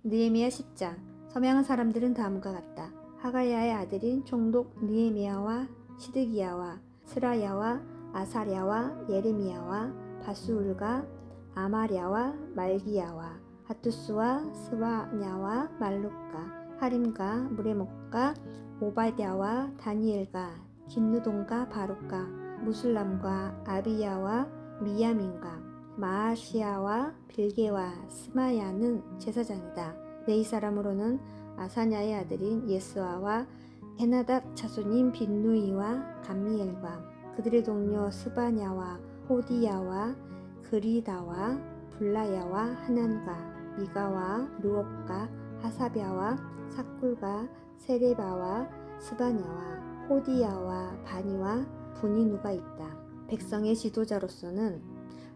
느헤미야 10장. 서명한 사람들은 다음과 같다. 하가야의 아들인 총독 느헤미야와 시드기야와 스라야와 아사랴와 예레미야와 바수울과 아마랴와 말기야와 하투스와 스바냐와 말루카 하림과 무레목과 오바댜와 다니엘과 긴누동과 바룩과 무술람과 아비야와 미야민과 마아시야와 빌게와 스마야는 제사장이다. 레위 사람으로는 아사냐의 아들인 예스와와 헤나답 자손인 빈누이와 감미엘과 그들의 동료 스바냐와 호디야와 그리다와 블라야와 하난과 미가와 르옵과 하사랴와 사쿨과 세레바와 스바냐와 호디야와 바니와 분이누가 있다. 백성의 지도자로서는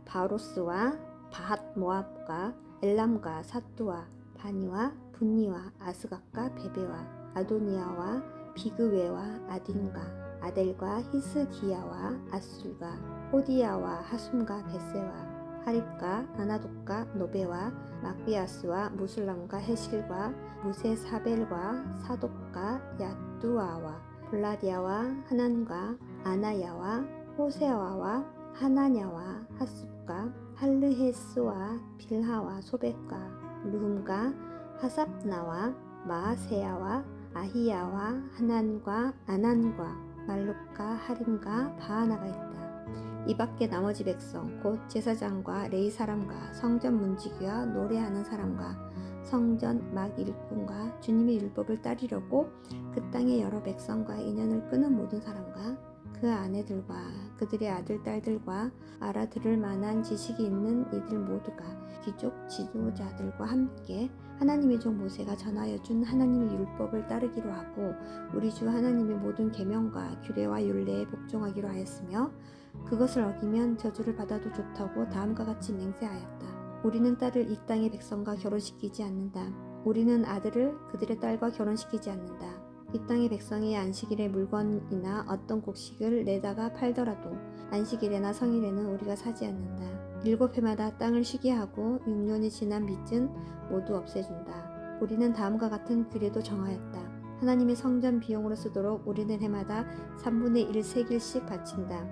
바로스와 바핫 모압과 엘람과 사뚜와 바니와 분니와 아스갓과 베베와 아도니아와 비그웨와 아딘과 아델과 히스기야와 아술과 호디야와 하숨과 베세와 하립과 아나독과 노베와 막비아스와 무술람과 헤실과 무세사벨과 사독과 야뚜아와 블라디아와 하난과 아나야와 호세아와 하나냐와 하습과 할르헤스와 빌하와 소백과 르훔과 하삽나와 마아세야와 아히야와 하난과 아난과 말룩과 하림과 바하나가 있다. 이 밖에 나머지 백성 곧 제사장과 레위 사람과 성전 문지기와 노래하는 사람과 성전 막 일꾼과 주님의 율법을 따르려고 그 땅의 여러 백성과 인연을 끄는 모든 사람과 그 아내들과 그들의 아들 딸들과 알아들을 만한 지식이 있는 이들 모두가 귀족 지도자들과 함께 하나님의 종 모세가 전하여 준 하나님의 율법을 따르기로 하고 우리 주 하나님의 모든 계명과 규례와 율례에 복종하기로 하였으며 그것을 어기면 저주를 받아도 좋다고 다음과 같이 맹세하였다. 우리는 딸을 이 땅의 백성과 결혼시키지 않는다. 우리는 아들을 그들의 딸과 결혼시키지 않는다. 이 땅의 백성이 안식일에 물건이나 어떤 곡식을 내다가 팔더라도 안식일에나 성일에는 우리가 사지 않는다. 7해마다 땅을 쉬게 하고 6년이 지난 빚은 모두 없애준다. 우리는 다음과 같은 규례도 정하였다. 하나님의 성전 비용으로 쓰도록 우리는 해마다 3분의 1세길씩 바친다.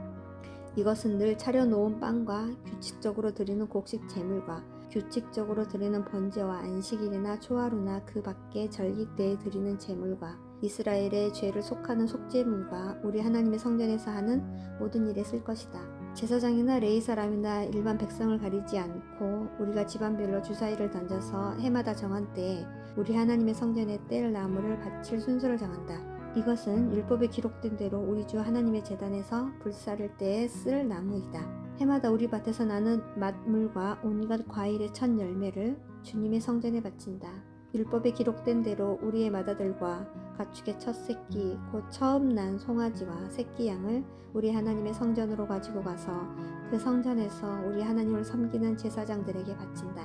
이것은 늘 차려놓은 빵과 규칙적으로 드리는 곡식 제물과 규칙적으로 드리는 번제와 안식일이나 초하루나 그 밖에 절기때에 드리는 제물과 이스라엘의 죄를 속하는 속제물과 우리 하나님의 성전에서 하는 모든 일에 쓸 것이다. 제사장이나 레위 사람이나 일반 백성을 가리지 않고 우리가 집안별로 주사위를 던져서 해마다 정한 때에 우리 하나님의 성전에 뗄 나무를 바칠 순서를 정한다. 이것은 율법에 기록된 대로 우리 주 하나님의 제단에서 불사를 때에 쓸 나무이다. 해마다 우리 밭에서 나는 맛물과 온갖 과일의 첫 열매를 주님의 성전에 바친다. 율법에 기록된 대로 우리의 맏아들과 가축의 첫 새끼 곧 처음 난 송아지와 새끼 양을 우리 하나님의 성전으로 가지고 가서 그 성전에서 우리 하나님을 섬기는 제사장들에게 바친다.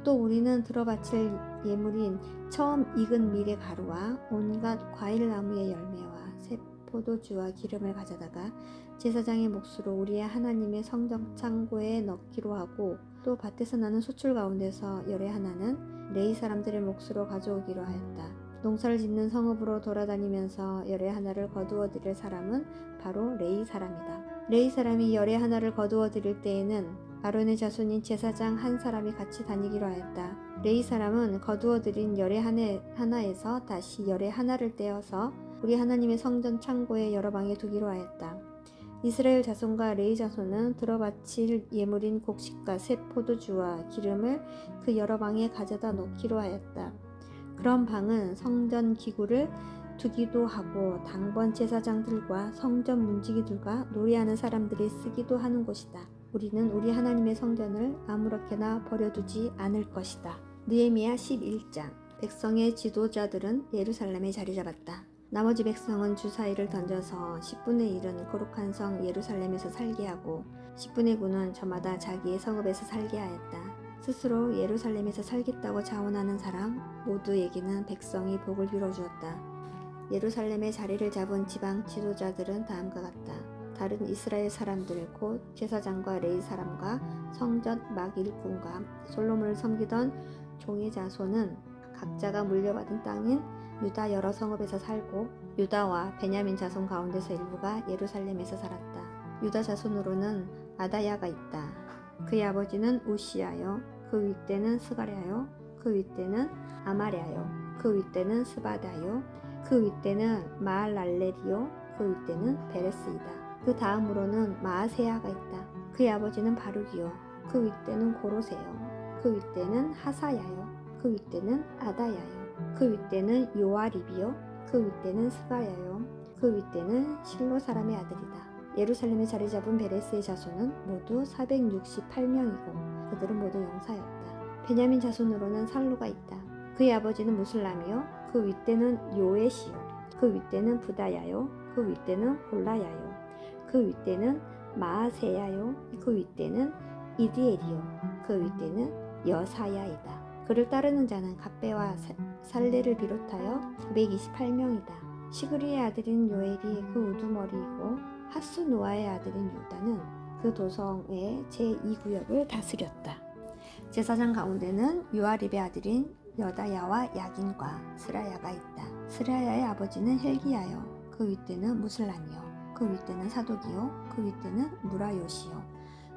또 우리는 들어바칠 예물인 처음 익은 밀의 가루와 온갖 과일나무의 열매와 새 포도주와 기름을 가져다가 제사장의 몫으로 우리의 하나님의 성전 창고에 넣기로 하고 또 밭에서 나는 소출 가운데서 열의 하나는 레위 사람들의 몫으로 가져오기로 하였다. 농사를 짓는 성읍으로 돌아다니면서 열의 하나를 거두어 드릴 사람은 바로 레위 사람이다. 레위 사람이 열의 하나를 거두어 드릴 때에는 아론의 자손인 제사장 한 사람이 같이 다니기로 하였다. 레위 사람은 거두어 드린 열의 하나에서 다시 열의 하나를 떼어서 우리 하나님의 성전 창고의 여러 방에 두기로 하였다. 이스라엘 자손과 레위 자손은 들어바칠 예물인 곡식과 새 포도주와 기름을 그 여러 방에 가져다 놓기로 하였다. 그런 방은 성전 기구를 두기도 하고 당번 제사장들과 성전 문지기들과 노래하는 사람들이 쓰기도 하는 곳이다. 우리는 우리 하나님의 성전을 아무렇게나 버려두지 않을 것이다. 느헤미야 11장. 백성의 지도자들은 예루살렘에 자리 잡았다. 나머지 백성은 주사위를 던져서 10분의 1은 거룩한 성 예루살렘에서 살게 하고 10분의 9는 저마다 자기의 성읍에서 살게 하였다. 스스로 예루살렘에서 살겠다고 자원하는 사람 모두에게는 백성이 복을 빌어주었다. 예루살렘에 자리를 잡은 지방 지도자들은 다음과 같다. 다른 이스라엘 사람들 곧 제사장과 레위 사람과 성전 막 일꾼과 솔로몬을 섬기던 종의 자손은 각자가 물려받은 땅인 유다 여러 성읍에서 살고 유다와 베냐민 자손 가운데서 일부가 예루살렘에서 살았다. 유다 자손으로는 아다야가 있다. 그의 아버지는 우시야요, 그 윗대는 스가랴요, 그 윗대는 아마랴요, 그 윗대는 스바다요, 그 윗대는 마알랄렐이요, 그 윗대는 베레스이다. 그 다음으로는 마아세야가 있다. 그의 아버지는 바룩이요, 그 윗대는 고로세요, 그 윗대는 하사야요, 그 윗대는 아다야요, 그 윗대는 요아립이요, 그 윗대는 스가야요, 그 윗대는 실로 사람의 아들이다. 예루살렘에 자리 잡은 베레스의 자손은 모두 468명이고 그들은 모두 용사였다. 베냐민 자손으로는 살루가 있다. 그의 아버지는 무슬람이요, 그 윗대는 요에시요, 그 윗대는 부다야요, 그 윗대는 골라야요, 그 윗대는 마아세야요, 그 윗대는 이디엘이요, 그 윗대는 여사야이다. 그를 따르는 자는 갑배와 살레를 비롯하여 928명이다. 시그리의 아들인 요엘이 그 우두머리이고 하수노아의 아들인 유다는 그 도성의 제2구역을 다스렸다. 제사장 가운데는 요아립의 아들인 여다야와 야긴과 스라야가 있다. 스라야의 아버지는 헬기야요, 그 윗대는 무슬람이요, 그 윗대는 사독이요, 그 윗대는 무라요시요,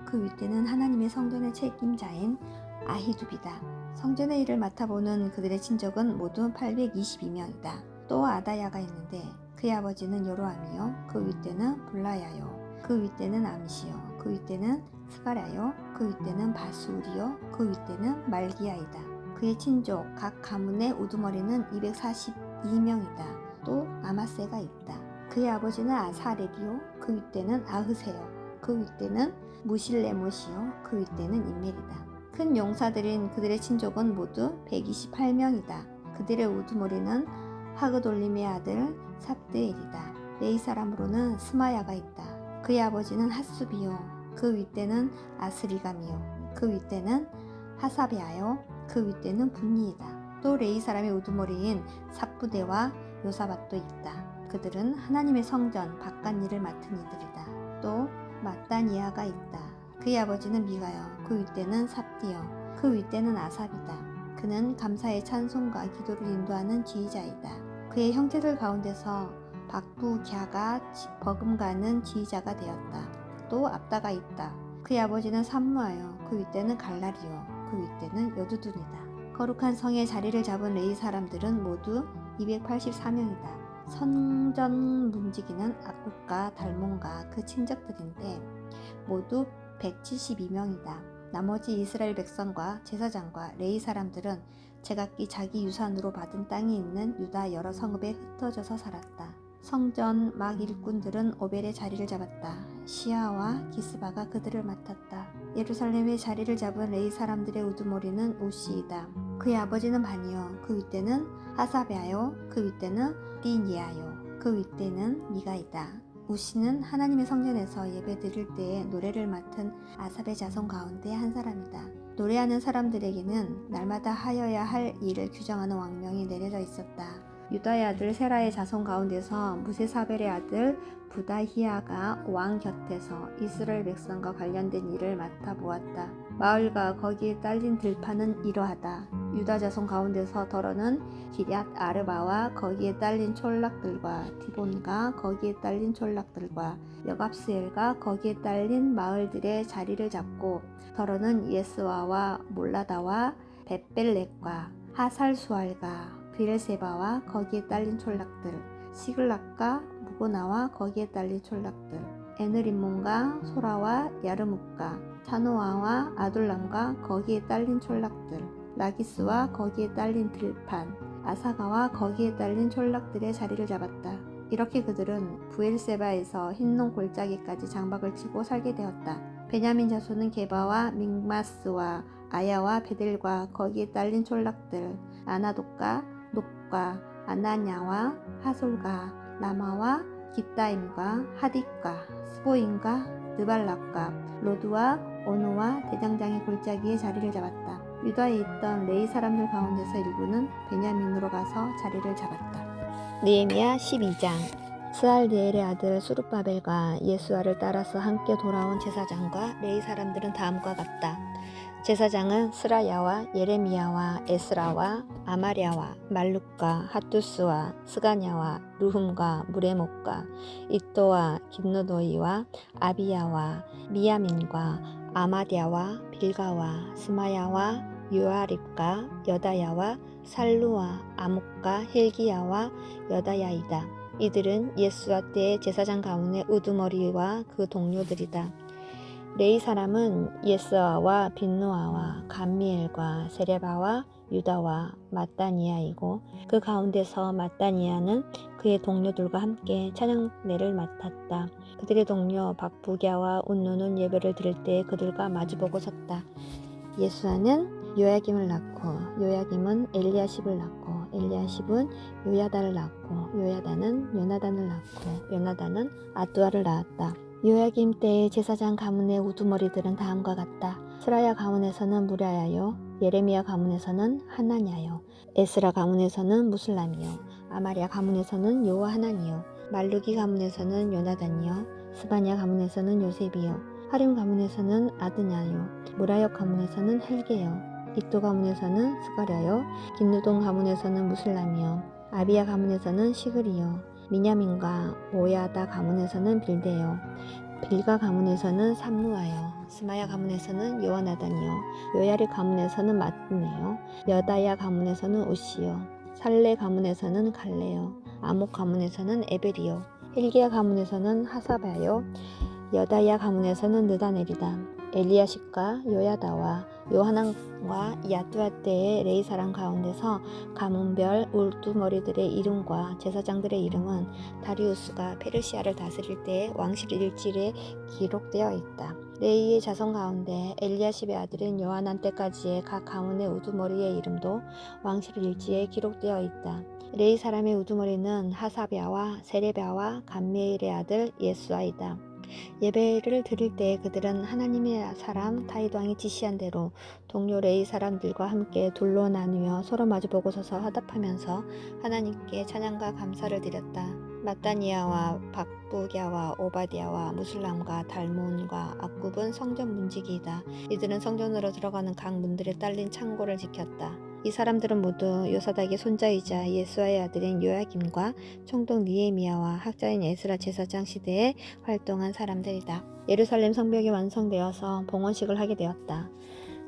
그 윗대는 하나님의 성전의 책임자인 아히두비다. 성전의 일을 맡아보는 그들의 친족은 모두 822명이다. 또 아다야가 있는데 그의 아버지는 여로함이요, 그 윗대는 블라야요, 그 윗대는 암시요, 그 윗대는 스가랴요, 그 윗대는 바수리요, 그 윗대는 말기야이다. 그의 친족 각 가문의 우두머리는 242명이다. 또 아마세가 있다. 그의 아버지는 아사렐이요, 그 윗대는 아흐세요, 그 윗대는 무실레못이요, 그 윗대는 인멜이다. 큰 용사들인 그들의 친족은 모두 128명이다. 그들의 우두머리는 하그돌림의 아들 삽드엘이다. 레이 사람으로는 스마야가 있다. 그의 아버지는 핫수비요, 그 윗대는 아스리감이요, 그 윗대는 하사베아요, 그 윗대는 분니이다. 또 레이 사람의 우두머리인 삽부대와 요사밭도 있다. 그들은 하나님의 성전 바깥일을 맡은 이들이다. 또 마따니아가 있다. 그의 아버지는 미가요, 그 윗대는 삽디요, 그 윗대는 아삽이다. 그는 감사의 찬송과 기도를 인도하는 지휘자이다. 그의 형제들 가운데서 박부갸가 버금가는 지휘자가 되었다. 또 압다가 있다. 그의 아버지는 삼무아요, 그 윗대는 갈라리요, 그 윗대는 여두둔이다. 거룩한 성에 자리를 잡은 레위 사람들은 모두 284명이다. 성전 문지기는 악국과 달몬과 그 친척들인데 모두 172명이다. 나머지 이스라엘 백성과 제사장과 레위 사람들은 제각기 자기 유산으로 받은 땅이 있는 유다 여러 성읍에 흩어져서 살았다. 성전 막 일꾼들은 오벨의 자리를 잡았다. 시아와 기스바가 그들을 맡았다. 예루살렘에 자리를 잡은 레위 사람들의 우두머리는 우시이다. 그의 아버지는 바니요, 그 윗대는 하사베아요, 그 윗대는 리니아요, 그 윗대는 미가이다. 우시는 하나님의 성전에서 예배 드릴 때에 노래를 맡은 아삽의 자손 가운데 한 사람이다. 노래하는 사람들에게는 날마다 하여야 할 일을 규정하는 왕명이 내려져 있었다. 유다의 아들 세라의 자손 가운데서 무세사벨의 아들 부다히아가 왕 곁에서 이스라엘 백성과 관련된 일을 맡아보았다. 마을과 거기에 딸린 들판은 이러하다. 유다 자손 가운데서 더러는 기럇 아르바와 거기에 딸린 촌락들과 디본과 거기에 딸린 촌락들과 여갑스엘과 거기에 딸린 마을들의 자리를 잡고 더러는 예스와와 몰라다와 벳벨렉과 하살수알과 비엘세바와 거기에 딸린 촌락들, 시글락과 무고나와 거기에 딸린 촌락들, 에느림몬과 소라와 야르묵과 차노아와 아둘람과 거기에 딸린 촌락들, 라기스와 거기에 딸린 들판, 아사가와 거기에 딸린 촌락들의 자리를 잡았다. 이렇게 그들은 부엘세바에서 흰농 골짜기까지 장박을 치고 살게 되었다. 베냐민 자손은 게바와 믹마스와 아야와 베델과 거기에 딸린 촌락들, 아나돗과 녹과 아나냐와 하솔과 라마와 기타임과 하딕과 스보임과 느발락과 로드와 오노와 대장장의 골짜기에 자리를 잡았다. 유다에 있던 레위 사람들 가운데서 일부는 베냐민으로 가서 자리를 잡았다. 느헤미야 12장. 스알디엘의 아들 수룹바벨과 예수아를 따라서 함께 돌아온 제사장과 레위 사람들은 다음과 같다. 제사장은 스라야와 예레미야와 에스라와 아마랴와 말룩과 핫두스와 스가냐와 르훔과 무레목과 이또와 긴누도이와 아비야와 미야민과 아마랴와 빌가와 스마야와 요아립과 여다야와 살루와 아목과 힐기야와 여다야이다. 이들은 예수와 때의 제사장 가문의 우두머리와 그 동료들이다. 레위 사람은 예스아와 빈누아와 감미엘과 세레바와 유다와 마따니아이고 그 가운데서 마따니아는 그의 동료들과 함께 찬양대를 맡았다. 그들의 동료 박부갸와 운누는 예배를 드릴 때 그들과 마주보고 섰다. 예수아는 요야김을 낳고 요야김은 엘리야십을 낳고 엘리야십은 요야다를 낳고 요야다는 요나단을 낳고 요나단은 아두아를 낳았다. 요야김 때의 제사장 가문의 우두머리들은 다음과 같다. 스라야 가문에서는 무랴야요, 예레미야 가문에서는 하나냐요, 에스라 가문에서는 무슬람이요, 아마랴 가문에서는 요하나니요, 말루기 가문에서는 요나단이요, 스바냐 가문에서는 요셉이요, 하림 가문에서는 아드냐요, 무라역 가문에서는 헬게요, 이또 가문에서는 스가랴요, 긴누동 가문에서는 무슬람이요, 아비야 가문에서는 시그리요, 미냐민과 모야다 가문에서는 빌데요, 빌가 가문에서는 삼루아요, 스마야 가문에서는 요하나단이요, 요야리 가문에서는 마뜨네요, 여다야 가문에서는 우시요, 살레 가문에서는 갈레요, 아목 가문에서는 에벨이요, 힐기야 가문에서는 하사바요, 여다야 가문에서는 느다넬이다. 엘리야십과 요야다와 요하난과 야두아 때의 레위 사람 가운데서 가문별 울두머리들의 이름과 제사장들의 이름은 다리우스가 페르시아를 다스릴 때 왕실 일지에 기록되어 있다. 레위의 자손 가운데 엘리야십의 아들인 요하난 때까지의 각 가문의 우두머리의 이름도 왕실 일지에 기록되어 있다. 레위 사람의 우두머리는 하사랴와 세레랴와 감미엘의 아들 예수아이다. 예배를 드릴 때 그들은 하나님의 사람 다윗 왕이 지시한 대로 동료 레위 사람들과 함께 둘로 나누어 서로 마주보고 서서 화답하면서 하나님께 찬양과 감사를 드렸다. 마따니아와 박부갸와 오바디아와 무술람과 달몬과 악굽은 성전 문지기이다. 이들은 성전으로 들어가는 각 문들에 딸린 창고를 지켰다. 이 사람들은 모두 요사닥의 손자이자 예수아의 아들인 요야김과 총독 느헤미야와 학자인 에스라 제사장 시대에 활동한 사람들이다. 예루살렘 성벽이 완성되어서 봉헌식을 하게 되었다.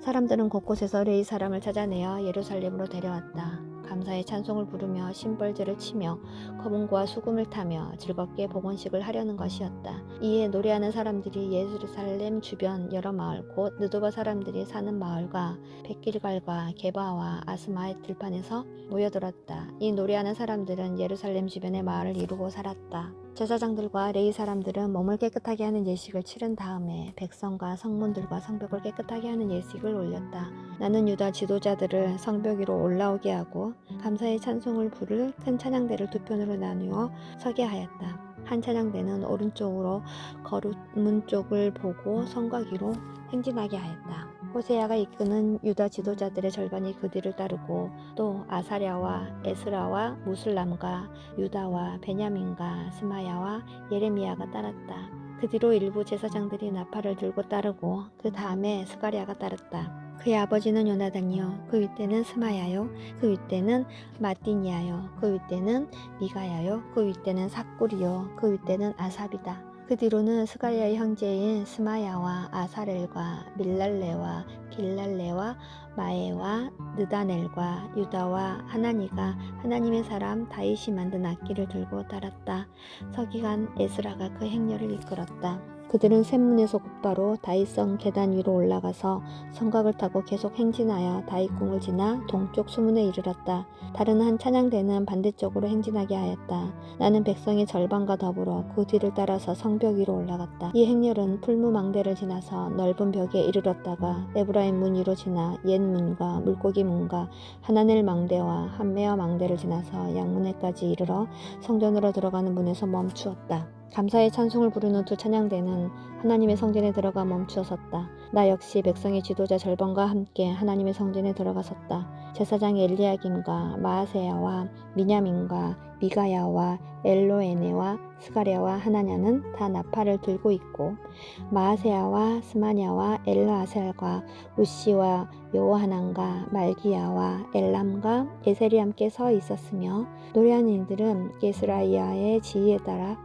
사람들은 곳곳에서 레위 사람을 찾아내어 예루살렘으로 데려왔다. 감사의 찬송을 부르며 심벌제를 치며 거분과 수금을 타며 즐겁게 봉헌식을 하려는 것이었다. 이에 노래하는 사람들이 예루살렘 주변 여러 마을 곧 느도바 사람들이 사는 마을과 백길갈과 게바와 아스마의 들판에서 모여들었다. 이 노래하는 사람들은 예루살렘 주변의 마을을 이루고 살았다. 제사장들과 레위 사람들은 몸을 깨끗하게 하는 예식을 치른 다음에 백성과 성문들과 성벽을 깨끗하게 하는 예식을 올렸다. 나는 유다 지도자들을 성벽 위로 올라오게 하고 감사의 찬송을 부를 큰 찬양대를 두 편으로 나누어 서게 하였다. 한 찬양대는 오른쪽으로 거룩문 쪽을 보고 성곽 위로 행진하게 하였다. 호세아가 이끄는 유다 지도자들의 절반이 그 뒤를 따르고 또 아사랴와 에스라와 무슬람과 유다와 베냐민과 스마야와 예레미야가 따랐다. 그 뒤로 일부 제사장들이 나팔을 들고 따르고 그 다음에 스가랴가 따랐다. 그의 아버지는 요나단이요, 그 윗대는 스마야요, 그 윗대는 마띠니아요, 그 윗대는 미가야요, 그 윗대는 삭구리요, 그 윗대는 아삽이다. 그 뒤로는 스가랴의 형제인 스마야와 아사렐과 밀랄레와 길랄레와 마에와 느다넬과 유다와 하나니가 하나님의 사람 다윗이 만든 악기를 들고 따랐다. 서기관 에스라가 그 행렬을 이끌었다. 그들은 샘문에서 곧바로 다윗성 계단 위로 올라가서 성곽을 타고 계속 행진하여 다윗궁을 지나 동쪽 수문에 이르렀다. 다른 한 찬양대는 반대쪽으로 행진하게 하였다. 나는 백성의 절반과 더불어 그 뒤를 따라서 성벽 위로 올라갔다. 이 행렬은 풀무망대를 지나서 넓은 벽에 이르렀다가 에브라임 문 위로 지나 옛문과 물고기 문과 하나넬 망대와 한메어 망대를 지나서 양문회까지 이르러 성전으로 들어가는 문에서 멈추었다. 감사의 찬송을 부르는 두 찬양대는 하나님의 성전에 들어가 멈추어 섰다. 나 역시 백성의 지도자 절반과 함께 하나님의 성전에 들어가 섰다. 제사장 엘리야김과 마아세야와 미냐민과 미가야와 엘로에네와 스가랴와 하나냐는 다 나팔을 들고 있고 마아세야와 스마냐와 엘르아셀과 우시와 요하난과 말기야와 엘람과 에셀이 함께 서 있었으며 노래하는 이들은 게스라이야의 지휘에 따라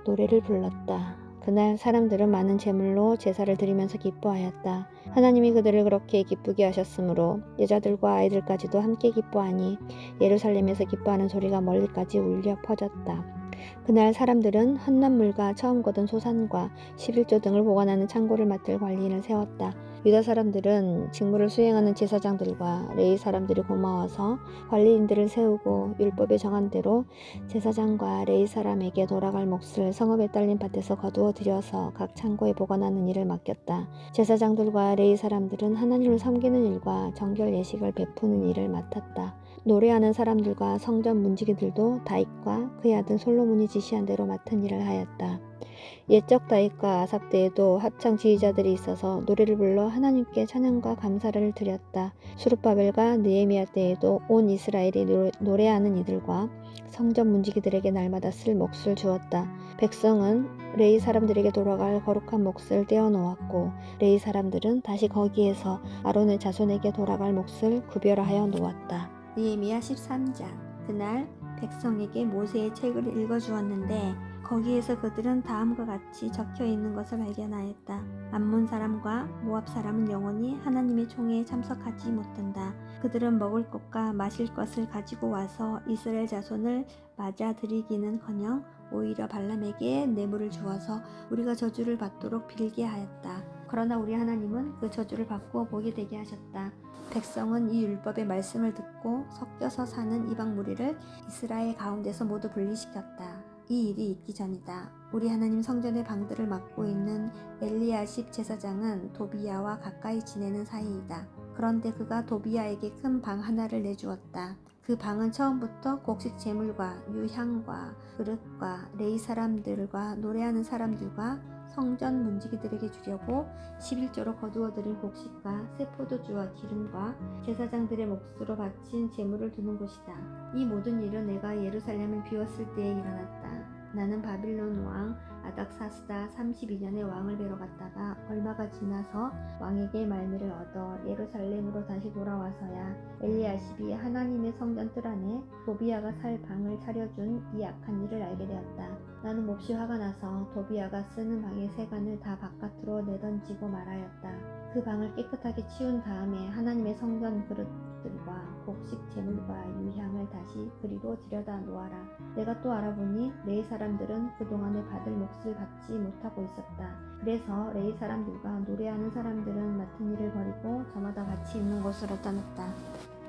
노래를 불렀다. 그날 사람들은 많은 제물로 제사를 드리면서 기뻐하였다. 하나님이 그들을 그렇게 기쁘게 하셨으므로 여자들과 아이들까지도 함께 기뻐하니 예루살렘에서 기뻐하는 소리가 멀리까지 울려 퍼졌다. 그날 사람들은 헌납물과 처음 거둔 소산과 11조 등을 보관하는 창고를 맡을 관리인을 세웠다. 유다 사람들은 직무를 수행하는 제사장들과 레위 사람들이 고마워서 관리인들을 세우고 율법에 정한 대로 제사장과 레위 사람에게 돌아갈 몫을 성읍에 딸린 밭에서 거두어 들여서 각 창고에 보관하는 일을 맡겼다. 제사장들과 레위 사람들은 하나님을 섬기는 일과 정결 예식을 베푸는 일을 맡았다. 노래하는 사람들과 성전 문지기들도 다윗과 그의 아들 솔로몬이 지시한 대로 맡은 일을 하였다. 옛적 다윗과 아삽 때에도 합창 지휘자들이 있어서 노래를 불러 하나님께 찬양과 감사를 드렸다. 수룹바벨과 느헤미야 때에도 온 이스라엘이 노래하는 이들과 성전 문지기들에게 날마다 쓸 몫을 주었다. 백성은 레위 사람들에게 돌아갈 거룩한 몫을 떼어 놓았고 레위 사람들은 다시 거기에서 아론의 자손에게 돌아갈 몫을 구별하여 놓았다. 느헤미야 13장. 그날 백성에게 모세의 책을 읽어주었는데 거기에서 그들은 다음과 같이 적혀 있는 것을 발견하였다. 암몬 사람과 모압 사람은 영원히 하나님의 총회에 참석하지 못한다. 그들은 먹을 것과 마실 것을 가지고 와서 이스라엘 자손을 맞아들이기는커녕 오히려 발람에게 뇌물을 주어서 우리가 저주를 받도록 빌게 하였다. 그러나 우리 하나님은 그 저주를 받고 복이 되게 하셨다. 백성은 이 율법의 말씀을 듣고 섞여서 사는 이방 무리를 이스라엘 가운데서 모두 분리시켰다. 이 일이 있기 전이다. 우리 하나님 성전의 방들을 맡고 있는 엘리야십 제사장은 도비야와 가까이 지내는 사이이다. 그런데 그가 도비야에게 큰 방 하나를 내주었다. 그 방은 처음부터 곡식 제물과 유향과 그릇과 레위 사람들과 노래하는 사람들과 성전 문지기들에게 주려고 11조로 거두어들인 곡식과 새 포도주와 기름과 제사장들의 몫으로 바친 제물을 두는 곳이다. 이 모든 일은 내가 예루살렘을 비웠을 때에 일어났다. 나는 바빌론 왕 아닥사스다 32년에 왕을 뵈러 갔다가 얼마가 지나서 왕에게 말미를 얻어 예루살렘으로 다시 돌아와서야 엘리야십이 하나님의 성전 뜰 안에 도비야가 살 방을 차려준 이 악한 일을 알게 되었다. 나는 몹시 화가 나서 도비야가 쓰는 방의 세간을 다 바깥으로 내던지고 말하였다. 그 방을 깨끗하게 치운 다음에 하나님의 성전 그릇들과 곡식 제물과 유향을 다시 그리로 들여다 놓아라. 내가 또 알아보니 레위 사람들은 그동안에 받을 몫을 받지 못하고 있었다. 그래서 레위 사람들과 노래하는 사람들은 맡은 일을 버리고 저마다 같이 있는 곳으로 떠났다.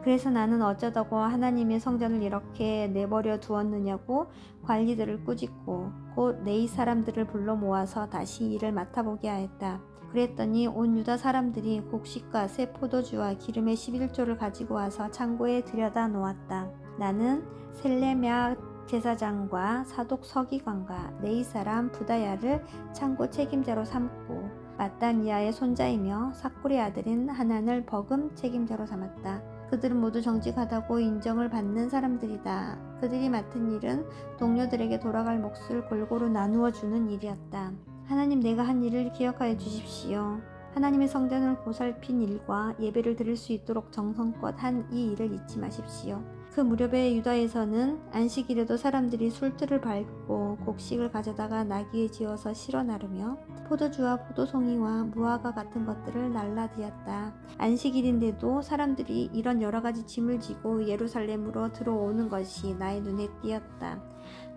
그래서 나는 어쩌다고 하나님의 성전을 이렇게 내버려 두었느냐고 관리들을 꾸짖고 곧 레위 사람들을 불러 모아서 다시 일을 맡아보게 하였다. 그랬더니 온 유다 사람들이 곡식과 새 포도주와 기름의 11조를 가지고 와서 창고에 들여다 놓았다. 나는 셀레미야 제사장과 사독 서기관과 레위 사람 부다야를 창고 책임자로 삼고 마따니아의 손자이며 삭굴의 아들인 하난을 버금 책임자로 삼았다. 그들은 모두 정직하다고 인정을 받는 사람들이다. 그들이 맡은 일은 동료들에게 돌아갈 몫을 골고루 나누어 주는 일이었다. 하나님, 내가 한 일을 기억하여 주십시오. 하나님의 성전을 보살핀 일과 예배를 드릴 수 있도록 정성껏 한 이 일을 잊지 마십시오. 그 무렵에 유다에서는 안식일에도 사람들이 술틀을 밟고 곡식을 가져다가 나귀에 지어서 실어 나르며 포도주와 포도송이와 무화과 같은 것들을 날라디었다. 안식일인데도 사람들이 이런 여러 가지 짐을 지고 예루살렘으로 들어오는 것이 나의 눈에 띄었다.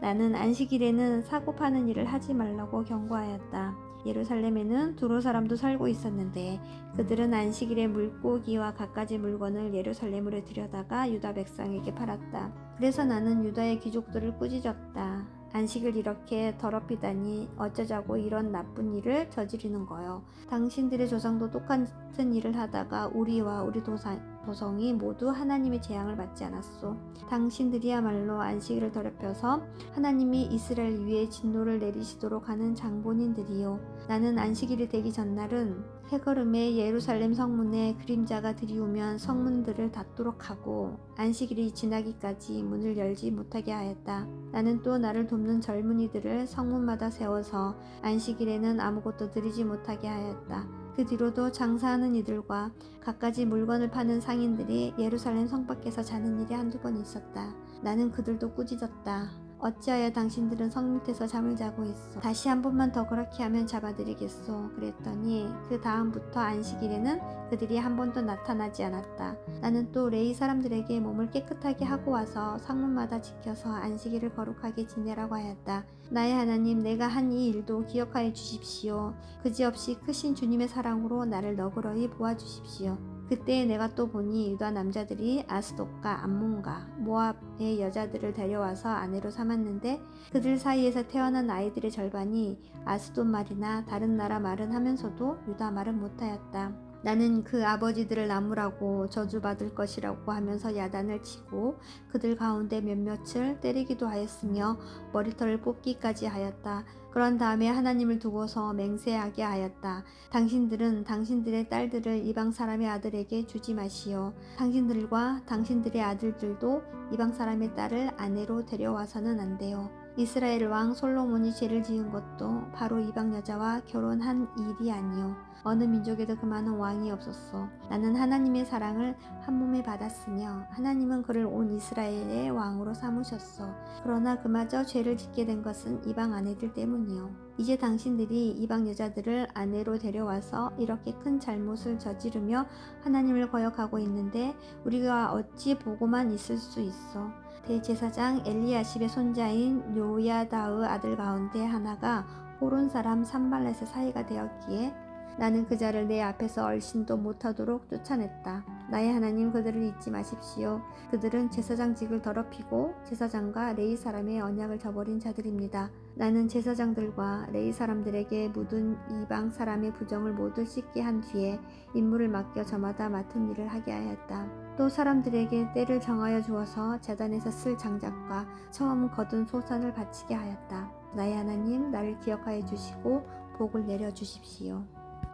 나는 안식일에는 사고 파는 일을 하지 말라고 경고하였다. 예루살렘에는 두로 사람도 살고 있었는데 그들은 안식일에 물고기와 갖가지 물건을 예루살렘으로 들여다가 유다 백성에게 팔았다. 그래서 나는 유다의 귀족들을 꾸짖었다. 안식을 이렇게 더럽히다니 어쩌자고 이런 나쁜 일을 저지르는 거요. 당신들의 조상도 똑같은 일을 하다가 우리와 우리 도성이 모두 하나님의 재앙을 받지 않았소. 당신들이야말로 안식일을 더럽혀서 하나님이 이스라엘 위에 진노를 내리시도록 하는 장본인들이요. 나는 안식일이 되기 전날은 해걸음에 예루살렘 성문에 그림자가 들이우면 성문들을 닫도록 하고 안식일이 지나기까지 문을 열지 못하게 하였다. 나는 또 나를 돕는 젊은이들을 성문마다 세워서 안식일에는 아무것도 드리지 못하게 하였다. 그 뒤로도 장사하는 이들과 갖가지 물건을 파는 상인들이 예루살렘 성 밖에서 자는 일이 한두 번 있었다. 나는 그들도 꾸짖었다. 어찌하여 당신들은 성 밑에서 잠을 자고 있어? 다시 한 번만 더 그렇게 하면 잡아드리겠소. 그랬더니 그 다음부터 안식일에는 그들이 한 번도 나타나지 않았다. 나는 또 레위 사람들에게 몸을 깨끗하게 하고 와서 상문마다 지켜서 안식일을 거룩하게 지내라고 하였다. 나의 하나님, 내가 한 이 일도 기억하여 주십시오. 그지없이 크신 주님의 사랑으로 나를 너그러이 보아주십시오. 그때 내가 또 보니 유다 남자들이 아스돗과 암몬과 모압의 여자들을 데려와서 아내로 삼았는데 그들 사이에서 태어난 아이들의 절반이 아스돗 말이나 다른 나라 말은 하면서도 유다 말은 못하였다. 나는 그 아버지들을 나무라고 저주받을 것이라고 하면서 야단을 치고 그들 가운데 몇몇을 때리기도 하였으며 머리털을 뽑기까지 하였다. 그런 다음에 하나님을 두고서 맹세하게 하였다. 당신들은 당신들의 딸들을 이방 사람의 아들에게 주지 마시오. 당신들과 당신들의 아들들도 이방 사람의 딸을 아내로 데려와서는 안 돼요. 이스라엘 왕 솔로몬이 죄를 지은 것도 바로 이방 여자와 결혼한 일이 아니요. 어느 민족에도 그 많은 왕이 없었소. 나는 하나님의 사랑을 한 몸에 받았으며 하나님은 그를 온 이스라엘의 왕으로 삼으셨소. 그러나 그마저 죄를 짓게 된 것은 이방 아내들 때문이요. 이제 당신들이 이방 여자들을 아내로 데려와서 이렇게 큰 잘못을 저지르며 하나님을 거역하고 있는데 우리가 어찌 보고만 있을 수 있어. 대제사장 엘리야십의 손자인 요야다의 아들 가운데 하나가 호론 사람 산발렛의 사이가 되었기에 나는 그 자를 내 앞에서 얼씬도 못하도록 쫓아냈다. 나의 하나님, 그들을 잊지 마십시오. 그들은 제사장직을 더럽히고 제사장과 레위 사람의 언약을 저버린 자들입니다. 나는 제사장들과 레위 사람들에게 묻은 이방 사람의 부정을 모두 씻게 한 뒤에 임무를 맡겨 저마다 맡은 일을 하게 하였다. 또 사람들에게 때를 정하여 주어서 제단에서 쓸 장작과 처음 거둔 소산을 바치게 하였다. 나의 하나님, 나를 기억하여 주시고 복을 내려 주십시오.